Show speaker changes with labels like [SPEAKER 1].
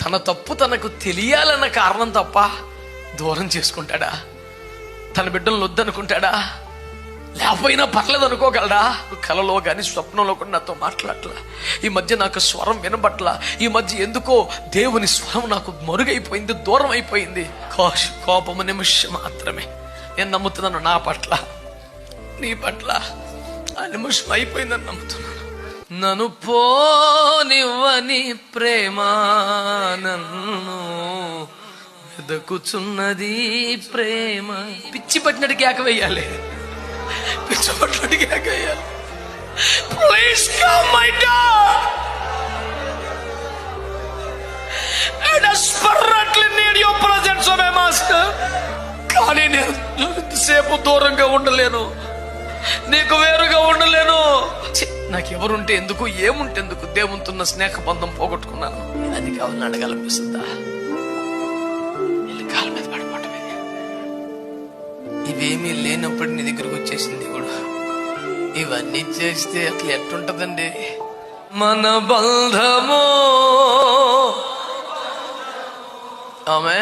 [SPEAKER 1] తన తప్పు తనకు తెలియాలన్న కారణం తప్ప దూరం చేసుకుంటాడా? తన బిడ్డలను వద్దనుకుంటాడా? లేకపోయినా పర్లేదు అనుకోగలడా? కలలో కానీ స్వప్నంలో కూడా నాతో మాట్లాడలా. ఈ మధ్య నాకు స్వరం వినబట్ల. ఈ మధ్య ఎందుకో దేవుని స్వరం నాకు మరుగైపోయింది, దూరం అయిపోయింది. కోపము నిమిషం మాత్రమే. నేను నమ్ముతున్నాను, నా పట్ల నీ పట్ల ఆ నిమిషం అయిపోయిందని నమ్ముతున్నాను. నన్ను పోనివ్వని ప్రేమ నన్ను వెదకుచున్నది ప్రేమ. పిచ్చి పట్టినట్టు కేక వేయాలి, పిచ్చి పట్టినట్టు కేక వేయాలి. Please come my God. I desperately need your presence, oh my master. కానీ నేను ఇంతసేపు దూరంగా ఉండలేను, నీకు వేరుగా ఉండలేను. నాకెవరుంటే ఎందుకు, ఏముంటే ఎందుకు? దేవునితున్న స్నేహ బంధం పోగొట్టుకున్నాను. అది కావాలని అడగాలనిపిస్తుందా? వెళ్ళి కాళ్ళ మీద పడిపోవటమే. ఇవేమీ లేనప్పుడు నీ దగ్గరకు వచ్చేసింది కూడా. ఇవన్నీ చేస్తే అట్లా ఎట్టుంటదండి మన బంధము? ఆమె